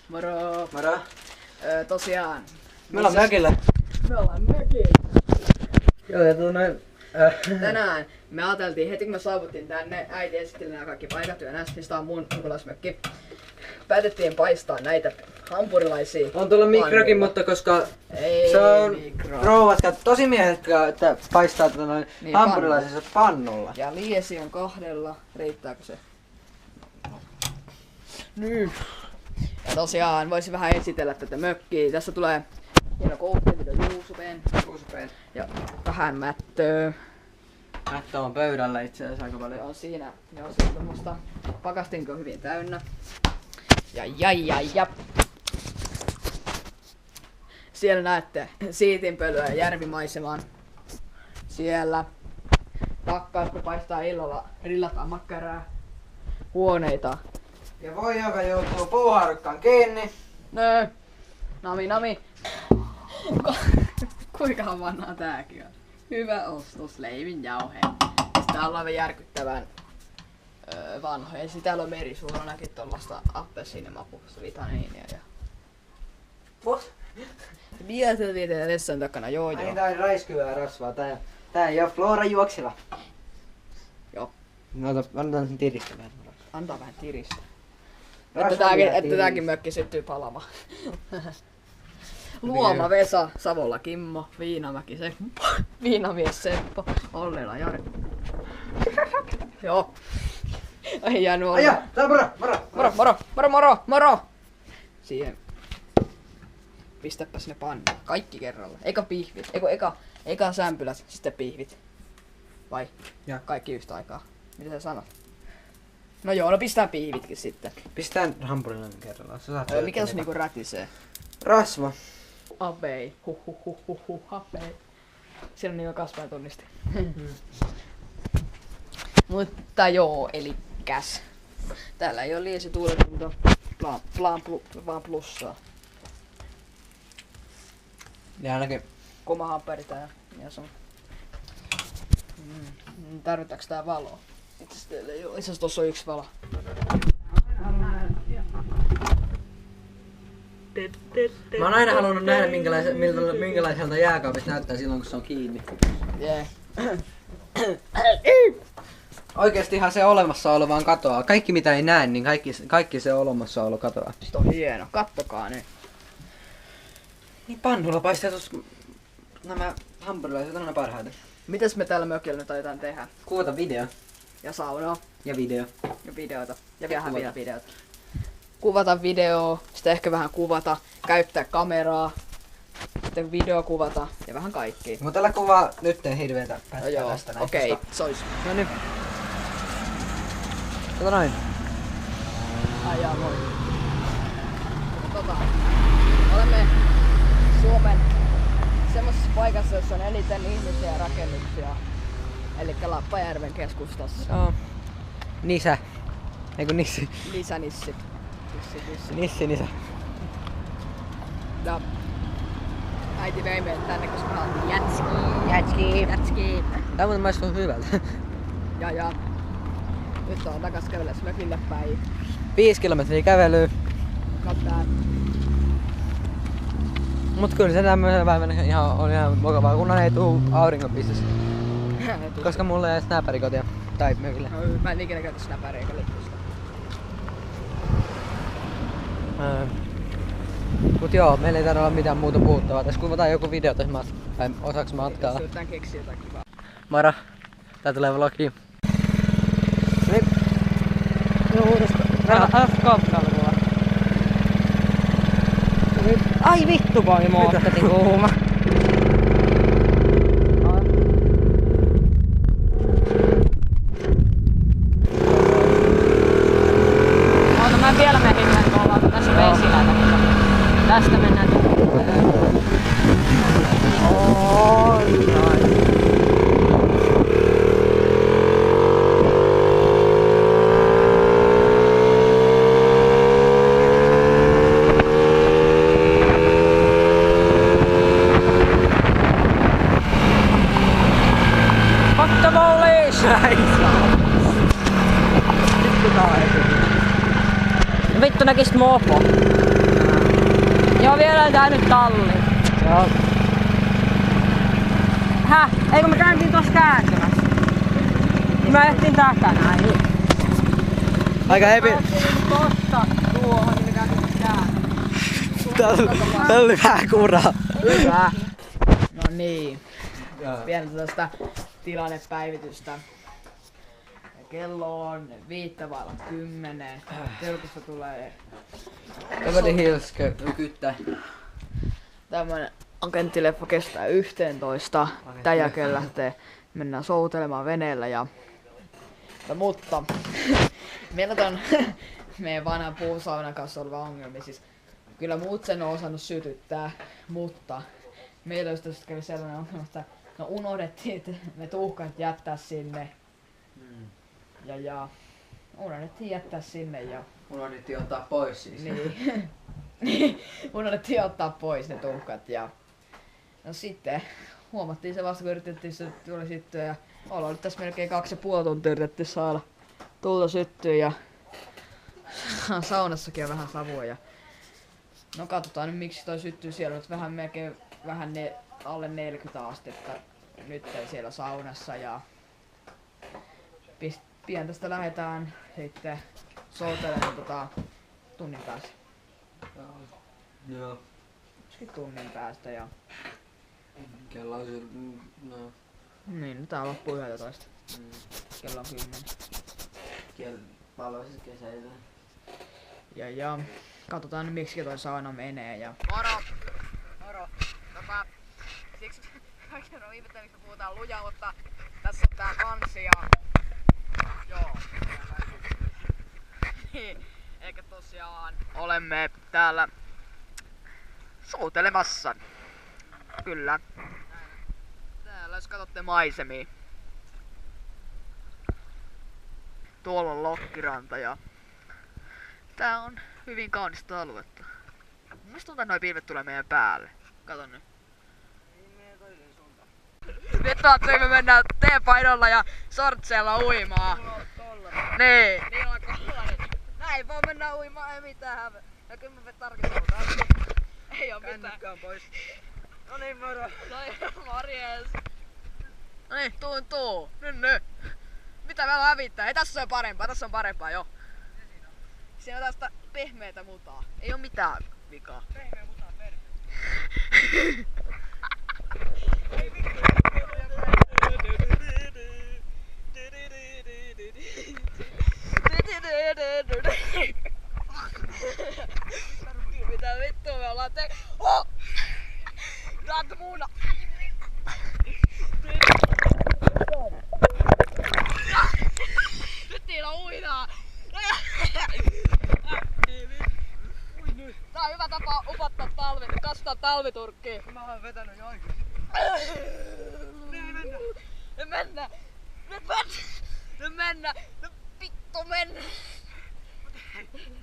Moro! Moro. Tosiaan. Me ollaan mökillä. Me ollaan mökillä. Joo, ja noin. Tänään me ajateltiin heti kun me saavuttiin tänne, äiti esitteli nämä kaikki paikat ja näistä, niin tää on mun sukulaismökki. Päätettiin paistaa näitä hampurilaisia. On tuolla mikrokin, mutta koska ei se on mikro. rouvat, tosi miehet, että paistaa Niin, hampurilaisessa pannulla. Ja liesi on 2, riittääkö se? Nyt. Ja tosiaan voisin vähän esitellä tätä mökkiä. Tässä tulee hieno koukki, mitä juusupeen. Ja vähän mättöä. Mättö on pöydällä itse asiassa aika paljon. On siinä. Joo, se on tommoista. Pakastinko on hyvin täynnä. Ja. Siellä näette siitinpölyä ja järvimaiseman. Siellä. Pakkaus, kun paistaa illalla, grillataan makkaraa. Huoneita. Ja voi joka joutuu puuhaarukkaan kiinni. Nö. Nami. Kuinkahan vanhaa tääkin on? Hyvä ostos, leivin jauhe. Sitten ollaan vielä järkyttävän vanhoja. Ja sitten täällä on merisuonakin tollaista appelsiinimakuista vitamiinia ja... What? Mietin vessan takana, joo. Ai tää on räiskyvää rasvaa, tää ei oo Flora juokseva. Joo. No annetaan sen tiristämään. Antaa vähän tiristä. Rasva Että tääkin mökki syttyy palamaan. Luoma Vesa, Savolla Kimmo, Viinamäki Seppo, Viinamies Seppo, Ollela Jari. Joo. Ei jäänyt olla. Aja, tää Moro! Siihen. Pistäpäs ne pannuun. Kaikki kerralla. Eka pihvit. Eka sämpylät, sitten pihvit. Vai? Ja. Kaikki yhtä aikaa. Mitä sä sanot? No joo, no pistää pihvitkin sitten. Pistään hampurilainen kerrallaan. Mikä se niinku rätisee? Rasva. Abei. Abei. Siellä on niinku kasvaja tunnisti. Mutta joo, elikäs. Täällä ei oo liesi tuuletunta, vaan plussaa. Ja ainakin Koma hamperi tää mies on. Tarvitaanko tää valoa? Itse asiassa tossa on yksi valo. mä oon aina halunnut nähdä minkälaiselta jääkaapista näyttää silloin kun se on kiinni. Yeah. Oikeestihan se olemassaolo vaan katoaa. Kaikki mitä ei näe, niin kaikki se olemassaolo katoaa. Sitten on hieno, kattokaa nyt. Niin pannulla paistetut nämä hampurilaiset on aina parhaita. Mitäs me täällä mökillä nyt aiotaan tehdä? Kuvata video. Ja saunaa. Ja video. Ja videota. Ja vähän vielä videota. Kuvata videoa, sitten ehkä vähän kuvata, käyttää kameraa, sitten video kuvata ja vähän kaikkia. Mutta tällä kuvaa nyt hirveetä pätkää No joo, tästä näin. okei, se ois. No nyt. Kato noin. Ai jaa, moi. Olemme Suomen semmosessa paikassa, jossa on eniten ihmisiä ja rakennuksia. Elikkä Lappajärven keskustassa. Joo. Nisä. Eiku Nissi. Lisänissi. Nissi. Ja äiti vei meidät tänne, koska me haluttiin jätskiä. Tää muuten maistuu hyvältä. Ja nyt on takas kävelemässä mökille päin. 5 kilometriä kävelyä. Katsotaan. Mut kyllä se tämmöisen päivänä on ihan mukavaa, kunhan ei tuu auringonpistos. Koska mulla ei edes snäpärikotia. Tai mökille. No, mä en ikinä käytä snäpäriä eikä lippusta. Mut joo, meillä ei tarvitse olla mitään muuta puhuttavaa. Tässä kuvataan joku video tässä osaksi matkaa. Yritetään keksiä jotain kivaa. Moro. Tää tulee vlogiin. Nyt. No uudestaan. F2-kalvua. Ai vittu kun oli moottati kuuma. Oota, mä en vielä mene hirveän kovaa, tässä on vesilätä, mutta tästä mennään. Vittu näkis mopo. Se on vielä käynyt talliin. Joo. Häh? Eikö me kääntiin tossa kääntymässä? Mä ehtin takana. Aika epi. Mä ehtin tosta tuohon, niin me kääntiin kääntymässä. Täällä oli vähän kuraa. Hyvä. No niin. Joo. Pientä tästä tilannepäivitystä. Kello on 9:05. Telkusta tulee Beverly Hills kyttä. tämmönen agenttileffa kestää 11. Tän jälkeen lähtee, mennään soutelemaan veneellä ja... mutta meillä on meidän vanhan puusaunan kanssa oleva ongelma. Siis kyllä muut sen on osannut sytyttää, mutta meillä just kävi sellainen ongelma, että no unohdettiin ne tuhkat jättää sinne. Ja unohdettiin jättää sinne ja... Unohdettiin ottaa pois siis. Niin. Unohdettiin ottaa pois ne tuhkat ja... No sitten huomattiin se vasta kun yritettiin se tuli syttyä ja ollaan nyt tässä melkein 2,5 tuntia yritettiin saada tulta syttyä ja... Saunassakin on vähän savua ja... No katsotaan nyt miksi toi syttyy siellä nyt vähän alle 40 astetta nyt siellä saunassa ja... Pian tästä lähdetään sitten soutelemaan tunnin päästä. Joo. Tunnin päästä ja... Kello on no. Niin, tää loppuu 11. Kello on 10. Palveluissa kesäillä. Ja katsotaan nyt miksi toi sauna menee ja... Moro! Moro! Siksi kaikki on ihmettä, miksi puhutaan lujaa, mutta tässä on tää kansi ja... Joo. Niin, eikä tosiaan olemme täällä soutelemassa. Kyllä. Täällä jos katsotte maisemia. Tuolla on Lokkiranta ja tää on hyvin kaunista aluetta. Mielestäni tuntuu, että noi pilvet tulee meidän päälle. Kato nyt. Nyt ajattelin, me mennään T-painolla ja sortseilla uimaan. Niin. Niin on kollainen. Näin vaan mennään uimaan, ei mitään häveä. Ja kyllä me tarkistetaan. Ei oo mitään. Kännykkä pois. No niin, moro. Morjes. No niin, tuu. Nyt. Mitä meillä hävittää? Ei tässä on parempaa, joo. Siinä on tästä pehmeätä mutaa. Ei oo mitään vikaa. Pehmeä mutaa perhe. Ei vittu. Mitä vittua me ollaan Oh! Raata muuna! Nyt niillä uinaa! Tää on hyvä tapa upottaa kastaa talviturkkiin. Mä oon vetänyt jo oikeesti. Nyt mennään! Nyt vittu mennä!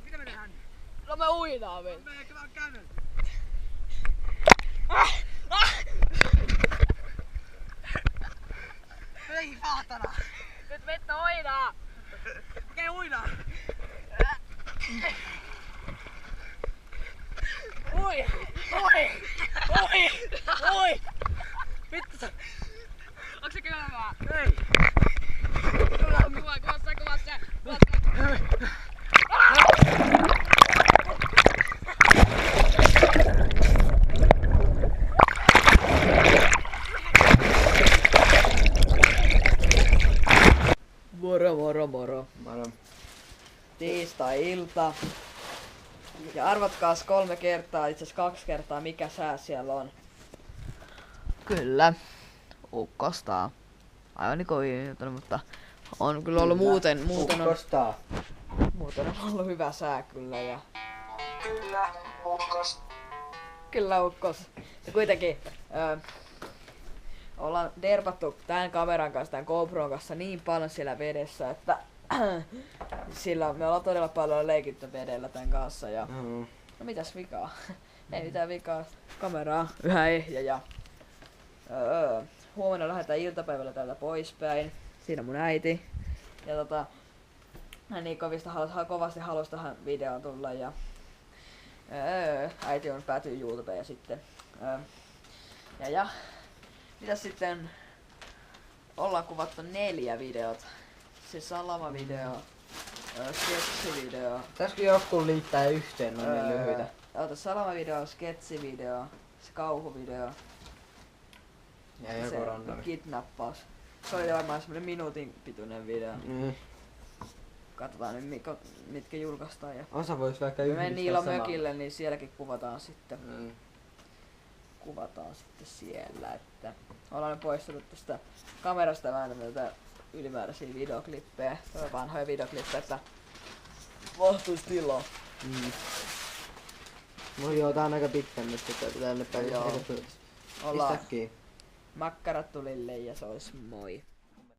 Mitä me tehdään? No me uinaa vielä. Me ei vaan kännellä. Ei saatana! Nyt vittu uinaa! Okei uinaa! Oi! Vittu sä! Onks se kylmää? Ei! Kuvassa! Moro. Tiistai-ilta. Ja arvatkaas 3 kertaa, itse asiassa 2 kertaa, mikä sää siellä on. Kyllä. Ukkostaa. Aivan niin kuin mutta on kyllä ollut muuten on ollut hyvä sää kyllä ja... Kyllä ukkos. Ja kuitenkin ollaan derpattu tän kameran kanssa, tän GoPron kanssa niin paljon siellä vedessä, että sillä me ollaan todella paljon leikitty vedellä tän kanssa ja... No mitäs vikaa? Ei mitään vikaa. Kameraa yhä ehjä ja... huomenna lähdetään iltapäivällä täältä poispäin. Siinä on mun äiti. Ja hän niin kovasti halusi tähän videoon tulla ja... äiti on päätynyt YouTubeen ja sitten. Ja. Mitäs sitten? Ollaan kuvattu 4 videota. Se salama-video, sketsi-video. Pitäisikö joku liittää yhteen noin lyhyitä? Salama-video, sketsi-video, se kauhuvideo. Ja joku Se random. kidnappaus. Se oli varmaan semmonen minuutin pituinen video. Niin. Katsotaan nyt mitkä julkaistaan. Ja Osa vois vaikka me yhdistää menen Niilo samaan. mökille, niin sielläkin kuvataan sitten. Mm. Kuvataan sitten siellä, että ollaan nyt poistettu tästä kamerasta vähän näitä ylimääräisiä videoklippejä, vanhoja videoklippejä, että mahtuis tilaa. Mm. No joo, tää on aika pitkä nyt, että tänne päin. Joo. Ollaan Pistä kiinni. makkarat tulille ja se olisi moi.